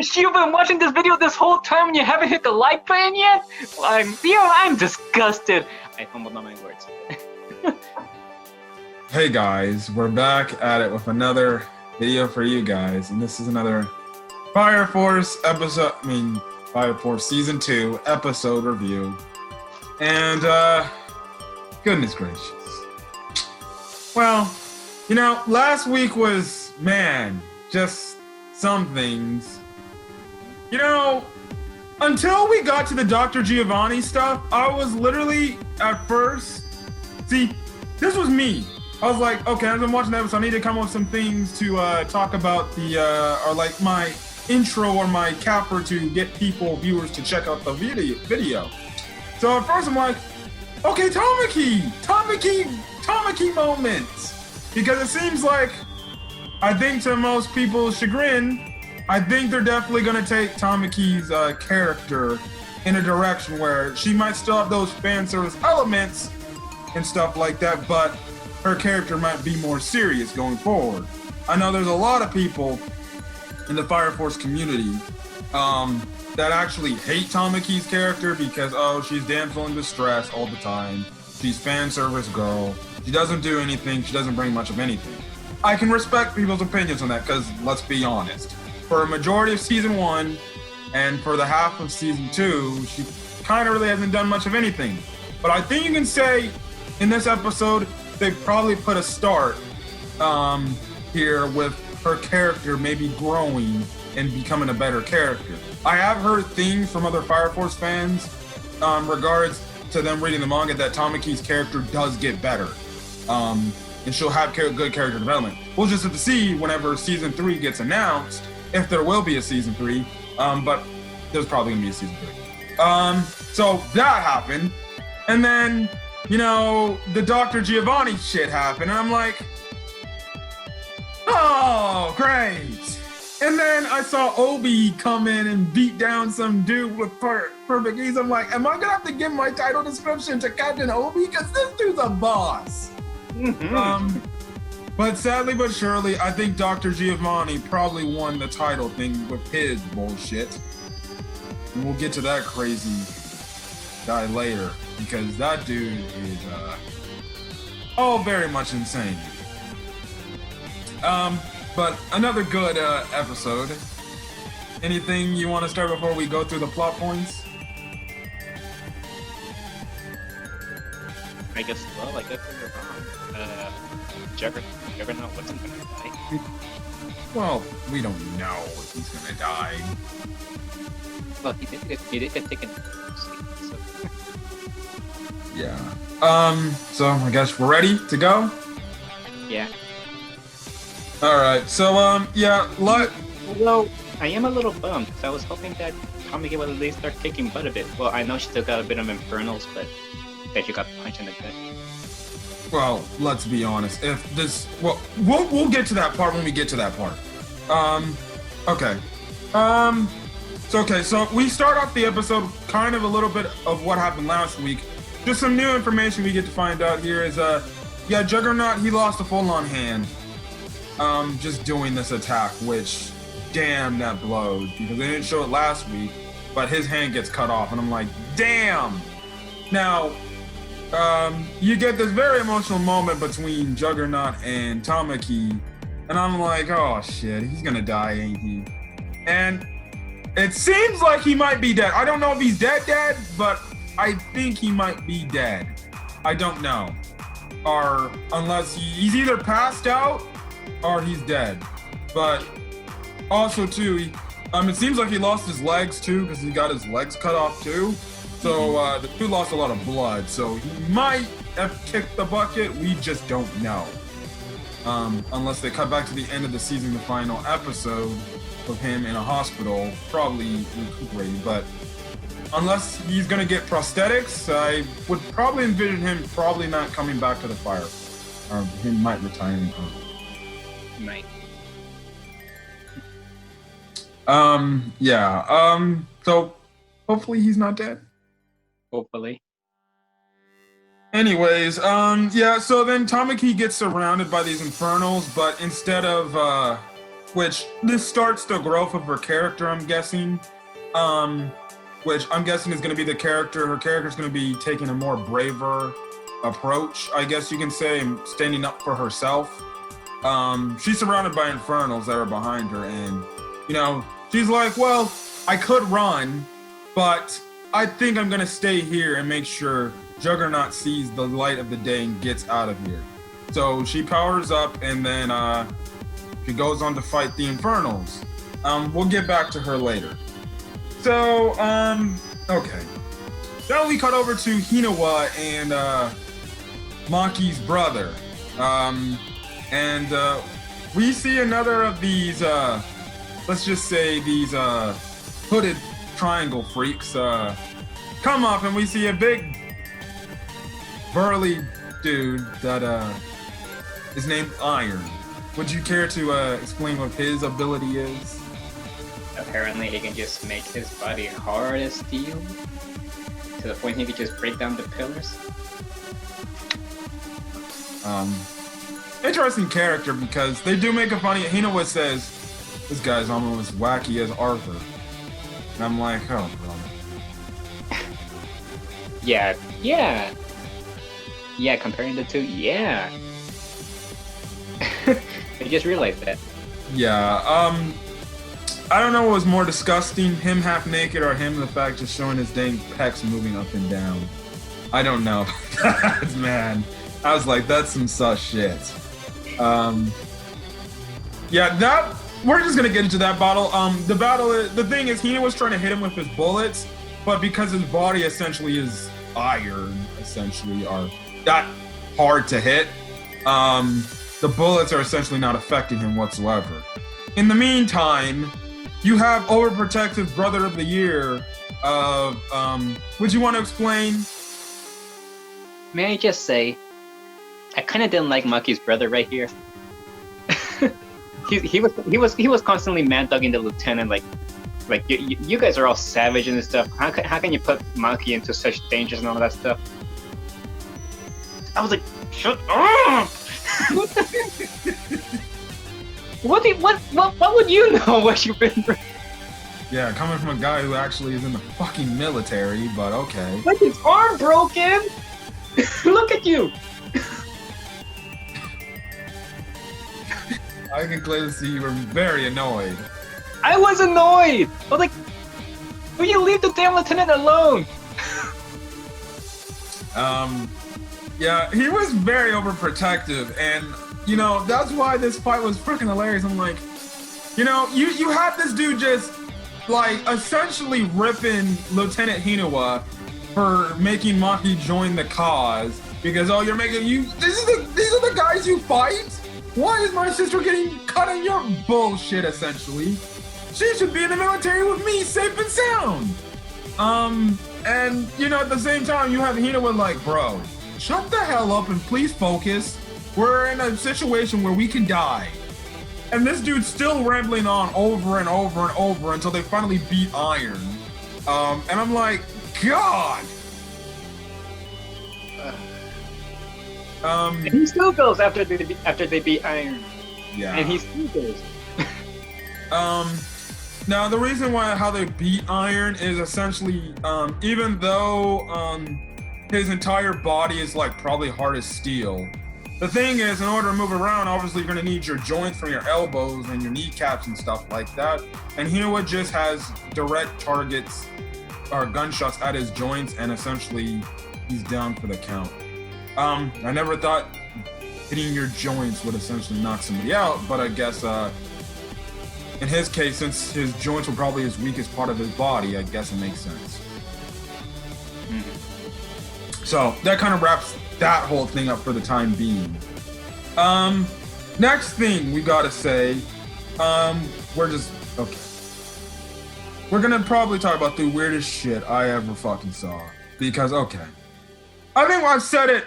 gosh, you've been watching this video this whole time and you haven't hit the like button yet? I'm disgusted. I fumbled on my words. Hey guys, we're back at it with another video for you guys, and this is another Fire Force Season 2 episode review. And, goodness gracious. Well, you know, last week was, man, just some things. You know, until we got to the Dr. Giovanni stuff, I was literally, at first, see, this was me. I was like, okay, as I'm watching the episode, I need to come up with some things to talk about or like my intro or my capper to get viewers to check out the video. So at first I'm like, okay, Tamaki moments. Because it seems like, I think to most people's chagrin, I think they're definitely gonna take Tamaki's character in a direction where she might still have those fan service elements and stuff like that, but her character might be more serious going forward. I know there's a lot of people in the Fire Force community that actually hate Tamaki's character because, oh, she's damsel in distress all the time. She's fan service girl. She doesn't do anything. She doesn't bring much of anything. I can respect people's opinions on that because, let's be honest, for a majority of Season 1 and for the half of Season 2, she kind of really hasn't done much of anything. But I think you can say in this episode, they probably put a start here with her character maybe growing and becoming a better character. I have heard things from other Fire Force fans regards to them reading the manga that Tamaki's character does get better. And she'll have good character development. We'll just have to see whenever Season 3 gets announced, if there will be a Season 3, but there's probably gonna be a Season 3. So that happened, and then, you know, the Dr. Giovanni shit happened, and I'm like, oh, great. And then I saw Obi come in and beat down some dude with perfect ease. I'm like, am I gonna have to give my title description to Captain Obi? Because this dude's a boss. Mm-hmm. But sadly but surely, I think Dr. Giovanni probably won the title thing with his bullshit. And we'll get to that crazy guy later, because that dude is, very much insane. But another good episode. Anything you want to start before we go through the plot points? I guess we were wrong. Juggernaut wasn't gonna die. Well, we don't know if he's gonna die. Well, he did get taken to sleep, so. Yeah. So I guess we're ready to go? Yeah. Alright, so, Although, I am a little bummed, because I was hoping that Tamaki would at least start kicking butt a bit. Well, I know she still got a bit of infernals, but that you got punched in the gut. well, let's be honest. If this... Well, we'll get to that part when we get to that part. Okay. So we start off the episode kind of a little bit of what happened last week. Just some new information we get to find out here is, Juggernaut, he lost a full-on hand. Just doing this attack, which, damn, that blows, because they didn't show it last week, but his hand gets cut off, and I'm like, damn! Now, you get this very emotional moment between Juggernaut and Tamaki, and I'm like, oh shit, he's gonna die, ain't he? And it seems like he might be dead. I don't know if he's dead, but I think he might be dead. I don't know. Or, unless he's either passed out, or he's dead. But also too, it seems like he lost his legs too, because he got his legs cut off too. So the dude lost a lot of blood. So he might have kicked the bucket. We just don't know. Unless they cut back to the end of the season, the final episode of him in a hospital, probably recuperating. But unless he's gonna get prosthetics, I would probably envision him probably not coming back to the fire. Or he might retire early. Might. So hopefully he's not dead. Hopefully. Anyways, so then Tamaki gets surrounded by these infernals, but instead of which this starts the growth of her character, I'm guessing. Which I'm guessing is going to be her character's going to be taking a more braver approach, I guess you can say, and standing up for herself. She's surrounded by infernals that are behind her, and, you know, she's like, well, I could run, but I think I'm going to stay here and make sure Juggernaut sees the light of the day and gets out of here. So she powers up, and then she goes on to fight the infernals. We'll get back to her later. So, okay. Then we cut over to Hinawa and Maki's brother. And we see another of these, let's just say these hooded triangle freaks come up, and we see a big burly dude that is named Iron. Would you care to explain what his ability is? Apparently, he can just make his body hard as steel, to the point he could just break down the pillars. Interesting character, because they do make a funny. Hinawa says, "This guy's almost as wacky as Arthur," and I'm like, "Oh, brother." Yeah. Comparing the two, yeah. I just realized that. Yeah. I don't know what was more disgusting, him half naked or him the fact just showing his dang pecs moving up and down. I don't know. Man, I was like, that's some sus shit. Yeah, that we're just gonna get into that battle. The thing is, he was trying to hit him with his bullets, but because his body essentially is iron, essentially, are that hard to hit, the bullets are essentially not affecting him whatsoever. In the meantime, you have overprotective brother of the year of, would you want to explain? May I just say, I kind of didn't like Maki's brother right here. he was constantly mad-dogging the lieutenant, like you guys are all savage and stuff. How can you put Maki into such dangers and all that stuff? I was like, shut up! What would you know what you've been through? Yeah, coming from a guy who actually is in the fucking military, but okay. Like his arm broken. Look at you. I can clearly see you were very annoyed. I was annoyed. I was like, will you leave the damn lieutenant alone? Yeah, he was very overprotective, and you know, that's why this fight was freaking hilarious. I'm like, you know, you had this dude just like essentially ripping Lieutenant Hinawa for making Maki join the cause because you're making these are the guys you fight? Why is my sister getting cut in your bullshit essentially? She should be in the military with me, safe and sound. And you know, at the same time you have Hinawa like, bro, shut the hell up and please focus. We're in a situation where we can die. And this dude's still rambling on over and over and over until they finally beat Iron. And I'm like, God! And he still goes after they beat Iron. Yeah. And he still goes. Now the reason how they beat Iron is essentially, even though his entire body is like probably hard as steel. The thing is, in order to move around, obviously you're gonna need your joints from your elbows and your kneecaps and stuff like that. And Hinawa just has direct targets or gunshots at his joints, and essentially he's down for the count. I never thought hitting your joints would essentially knock somebody out, but I guess in his case, since his joints were probably his weakest part of his body, I guess it makes sense. So that kind of wraps that whole thing up for the time being. Next thing we gotta say, we're gonna probably talk about the weirdest shit I ever fucking saw. Because, okay. I think I've said it,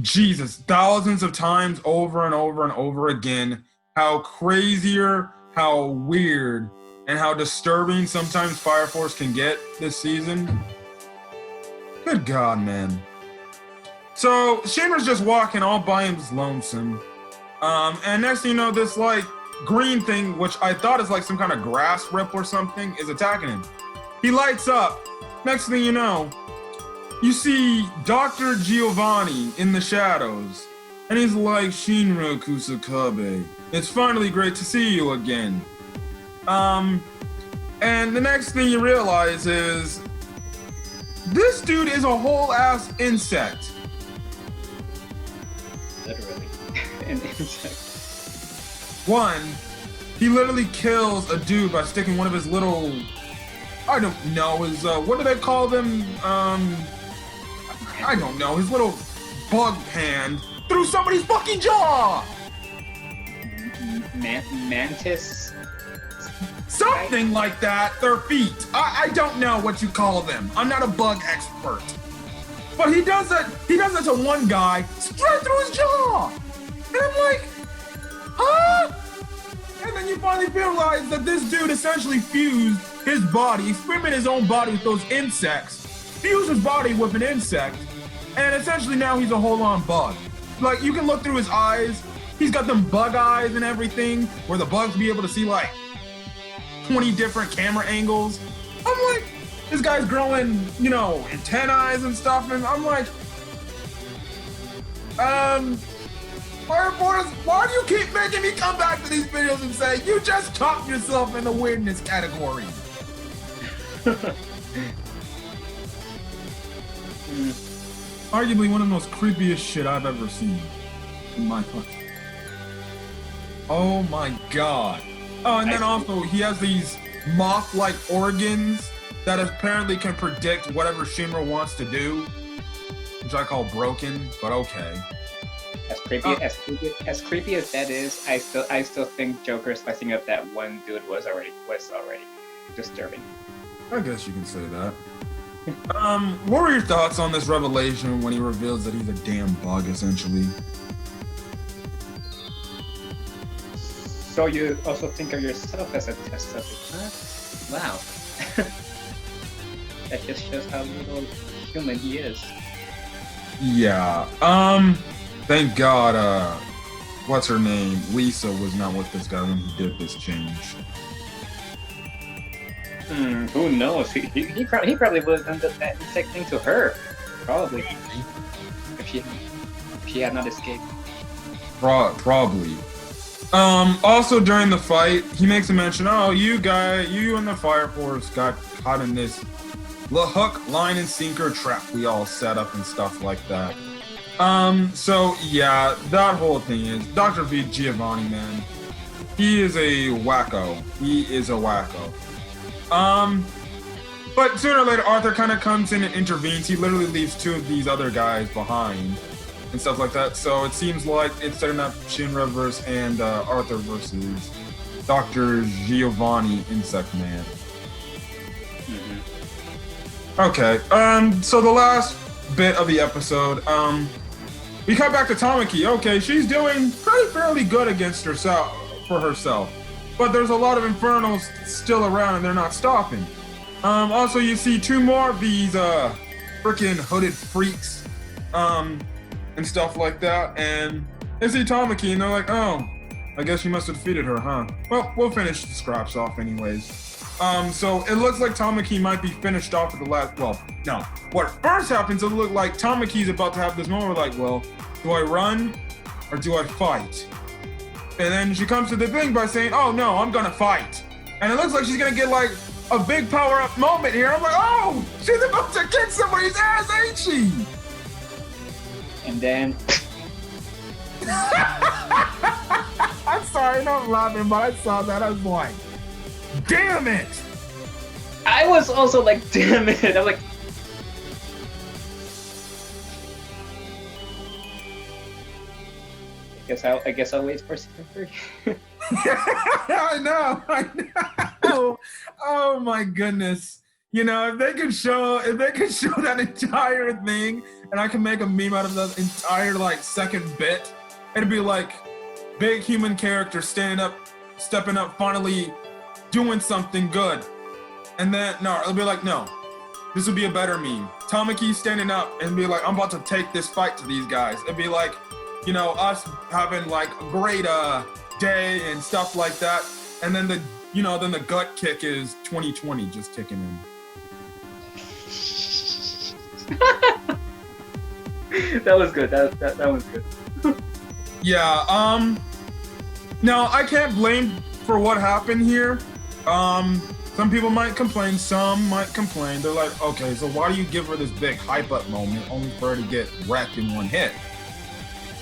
Jesus, thousands of times over and over and over again, how crazier, how weird, and how disturbing sometimes Fire Force can get this season. Good God, man. So, Shamer's just walking all by him, lonesome. And next thing you know, this green thing, which I thought is like some kind of grass rip or something, is attacking him. He lights up. Next thing you know, you see Dr. Giovanni in the shadows. And he's like, Shinra Kusakabe, it's finally great to see you again. And the next thing you realize is this dude is a whole ass insect. Literally. An insect. One, he literally kills a dude by sticking one of his little, I don't know, his, what do they call them? I don't know, his little bug hand through somebody's fucking jaw! Mantis? Something like that, their feet. I don't know what you call them. I'm not a bug expert. But he does that to one guy straight through his jaw. And I'm like, huh? And then you finally realize that this dude essentially fused his body, experimented his own body with those insects, fused his body with an insect, and essentially now he's a whole-on bug. Like, you can look through his eyes. He's got them bug eyes and everything, where the bugs be able to see, like, 20 different camera angles. I'm like, this guy's growing, you know, antennae and stuff, and I'm like, why do you keep making me come back to these videos and say, you just topped yourself in the weirdness category? Arguably one of the most creepiest shit I've ever seen in my life. Oh my god. Oh, and then also he has these moth-like organs that apparently can predict whatever Shinra wants to do, which I call broken, but okay. As creepy as that is, I still think Joker slicing up that one dude was already disturbing. I guess you can say that. What were your thoughts on this revelation when he reveals that he's a damn bug, essentially? So you also think of yourself as a test subject, huh? Wow. That just shows how little human he is. Yeah. Thank God, what's her name? Lisa was not with this guy when he did this change. Who knows? He probably would have done that insect thing to her. Probably. If she had not escaped. Probably. Also during the fight, he makes a mention, oh, you and the Fire Force got caught in this hook, line, and sinker trap we all set up and stuff like that. So yeah, that whole thing is, Dr. V. Giovanni, man, he is a wacko. But sooner or later, Arthur kind of comes in and intervenes. He literally leaves two of these other guys behind and stuff like that. So it seems like it's setting up Shinra versus and Arthur versus Dr. Giovanni, Insect Man. Mm-hmm. Okay. So the last bit of the episode, we come back to Tamaki. Okay, she's doing fairly good against herself but there's a lot of Infernals still around and they're not stopping. Also, you see two more of these freaking hooded freaks and stuff like that, and they see Tamaki and they're like, oh, I guess you must have defeated her, huh? Well, we'll finish the scraps off anyways. So it looks like Tamaki might be finished off at the last, well, no. What first happens, it looked like Tamaki's about to have this moment where like, well, do I run or do I fight? And then she comes to the thing by saying, oh no, I'm gonna fight. And it looks like she's gonna get like a big power-up moment here. I'm like, oh, she's about to kick somebody's ass, ain't she? And then... I'm sorry, I'm not laughing, but I saw that. I was like, damn it! I was also like, damn it! I'm like... I guess I'll wait for season 3. I know. Oh my goodness. You know, if they could show that entire thing and I can make a meme out of the entire like second bit, it'd be like big human character stepping up, finally doing something good. And then it'll be like, no, this would be a better meme. Tamaki standing up and be like, I'm about to take this fight to these guys. It'd be like, you know, us having like a great day and stuff like that. And then the gut kick is 2020 just kicking in. That was good. That was good. Yeah. Now I can't blame for what happened here. Some people might complain. Some might complain. They're like, okay, so why do you give her this big hype up moment only for her to get wrecked in one hit?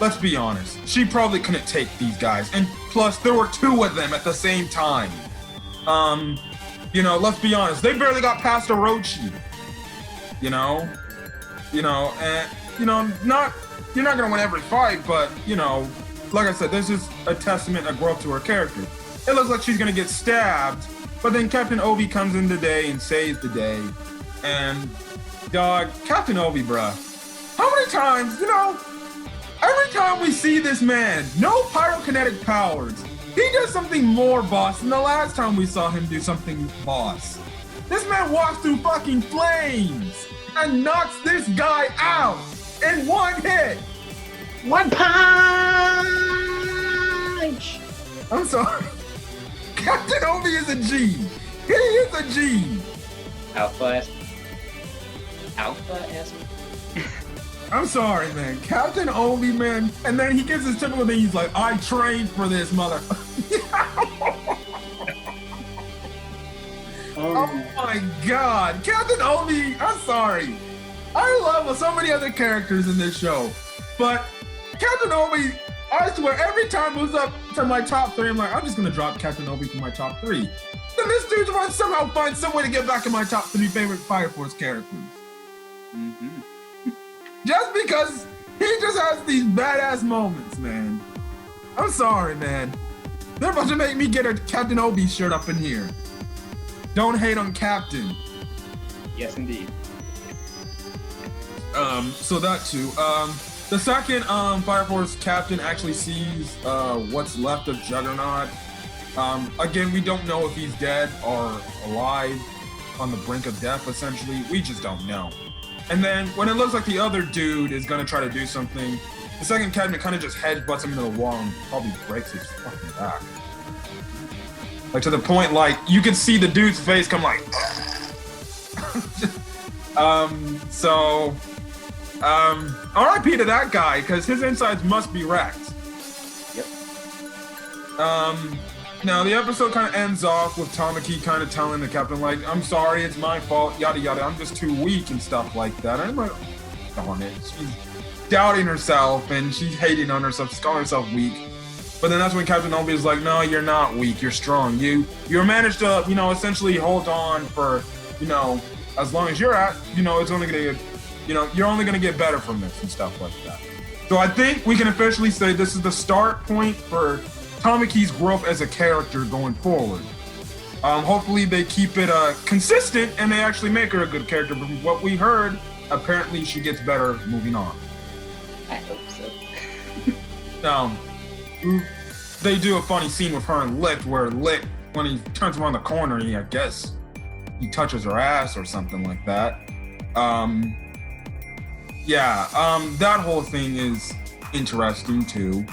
Let's be honest. She probably couldn't take these guys, and plus there were two of them at the same time. Let's be honest. They barely got past Orochi. Not you're not gonna win every fight, but like I said, this is a testament, a growth to her character. It looks like she's gonna get stabbed, but then Captain Obi comes in today and saves the day. And dog, Captain Obi, bruh. How many times, every time we see this man, no pyrokinetic powers, he does something more boss than the last time we saw him do something boss. This man walks through fucking flames and knocks this guy out in one hit. One punch! I'm sorry. Captain Obi is a G. He is a G. Alpha S. I'm sorry, man. Captain Obi, man. And then he gets his typical thing. He's like, I trained for this, mother. Oh my God. Captain Obi, I'm sorry. I love so many other characters in this show. But Captain Obi, I swear, every time it was up to my top 3, I'm like, I'm just going to drop Captain Obi from my top 3. Then this dude's going to somehow find some way to get back in my top 3 favorite Fire Force characters. Mm-hmm. Just because he just has these badass moments, man. I'm sorry, man. They're about to make me get a Captain Obi shirt up in here. Don't hate on Captain. Yes, indeed. So that too. The second Fire Force captain actually sees what's left of Juggernaut. Again, we don't know if he's dead or alive, on the brink of death, essentially. We just don't know. And then when it looks like the other dude is gonna try to do something, the second captain kind of just headbutts him into the wall and probably breaks his fucking back. Like to the point, like you could see the dude's face come like. RIP to that guy, because his insides must be wrecked. Yep. Now the episode kind of ends off with Tamaki kind of telling the captain, like, I'm sorry, it's my fault, yada yada, I'm just too weak and stuff like that. And I'm like, darn it. She's doubting herself and she's hating on herself, she's calling herself weak. But then that's when Captain Obi is like, no, you're not weak, you're strong. You managed to, essentially hold on for, as long as you're at, it's only gonna get, you're only gonna get better from this and stuff like that. So I think we can officially say this is the start point for Tamaki's growth as a character going forward. Hopefully they keep it consistent and they actually make her a good character. But from what we heard, apparently she gets better moving on. I hope so. They do a funny scene with her and Lick, where Lick, when he turns around the corner, I guess he touches her ass or something like that. That whole thing is interesting too,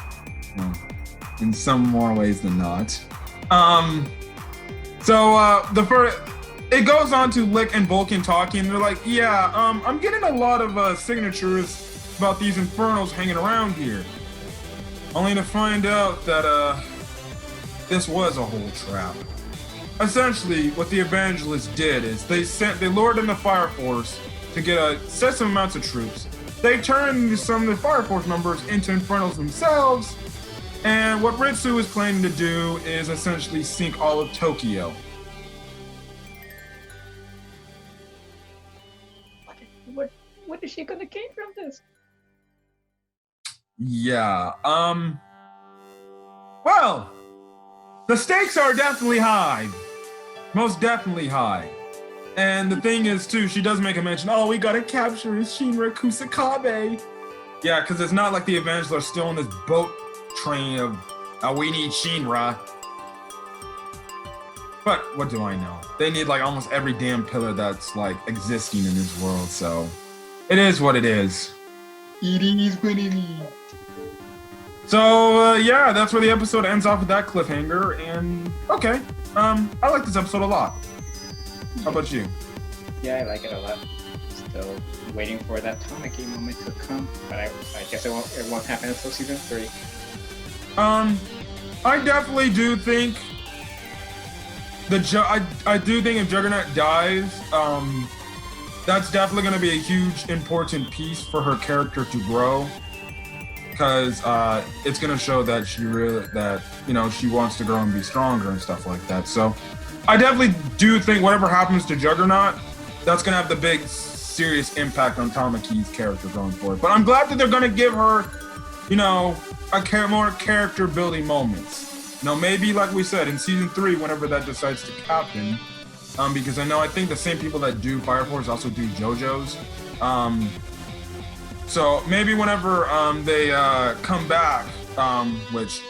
in some more ways than not. It goes on to Lick and Vulcan talking. They're like, I'm getting a lot of signatures about these Infernals hanging around here. Only to find out that this was a whole trap. Essentially, what the Evangelists did is they lured in the Fire Force to get a set amounts of troops. They turned some of the Fire Force members into Infernals themselves, and what Ritsu is planning to do is essentially sink all of Tokyo. What is she gonna gain from this? Yeah, well, the stakes are definitely high. Most definitely high. And the thing is, too, she does make a mention, we gotta capture Shinra Kusakabe. Yeah, because it's not like the Evangelists are still on this boat train of, we need Shinra. But what do I know? They need, almost every damn pillar that's, existing in this world, so it is what it is. It is what it is. So yeah, that's where the episode ends off with that cliffhanger. And okay, I like this episode a lot. How about you? Yeah, I like it a lot. Still waiting for that Tamaki moment to come, but I guess it won't happen until season 3. I definitely do think I do think if Juggernaut dies, that's definitely going to be a huge important piece for her character to grow, because it's going to show that she wants to grow and be stronger and stuff like that. So I definitely do think whatever happens to Juggernaut, that's going to have the big serious impact on Tamaki's character going forward. But I'm glad that they're going to give her, more character building moments. Maybe like we said in season 3, whenever that decides to happen, because I think the same people that do Fire Force also do JoJo's. So maybe whenever they come back, which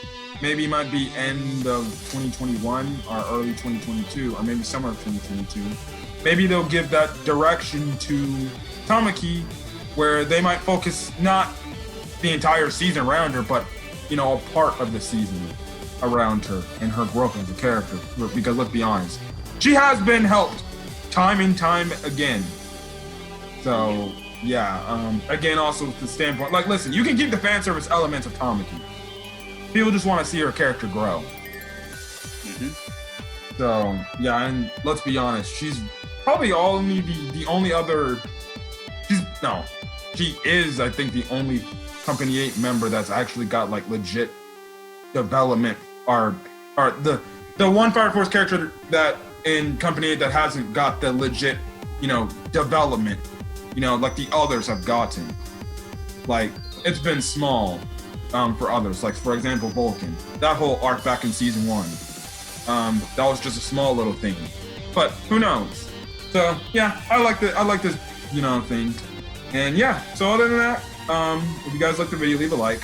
maybe might be end of 2021 or early 2022, or maybe summer of 2022, maybe they'll give that direction to Tamaki, where they might focus not the entire season around her, but a part of the season around her and her growth as a character. Because let's be honest, she has been helped time and time again. So yeah, again, also the standpoint, like, listen, you can keep the fan service elements of Tamaki. People just want to see her character grow. So yeah, and let's be honest, she's probably only the only other. She is, I think, the only Company 8 member that's actually got like legit development, or the one Fire Force character that in Company 8 that hasn't got the legit, development, like the others have gotten. Like, it's been small for others. Like, for example, Vulcan. That whole arc back in season 1. That was just a small little thing. But who knows? So yeah, I like this, thing. And yeah, so other than that, if you guys liked the video, leave a like.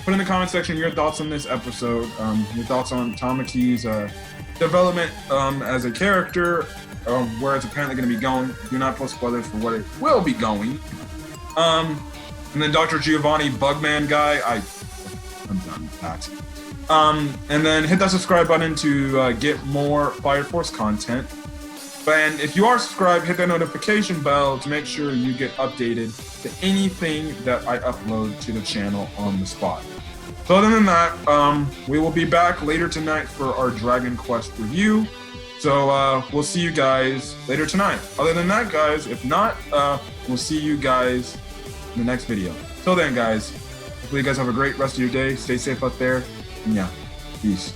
Put in the comment section your thoughts on this episode, your thoughts on Tamaki's development as a character, where it's apparently going to be going. Do not post spoilers for what it will be going. And then Dr. Giovanni Bugman guy, I'm done with that. And then hit that subscribe button to get more Fire Force content. And if you are subscribed, hit that notification bell to make sure you get updated to anything that I upload to the channel on the spot. So other than that, we will be back later tonight for our Dragon Quest review. So we'll see you guys later tonight. Other than that, guys, if not, we'll see you guys in the next video. Till then, guys, hopefully you guys have a great rest of your day. Stay safe out there. And yeah, peace.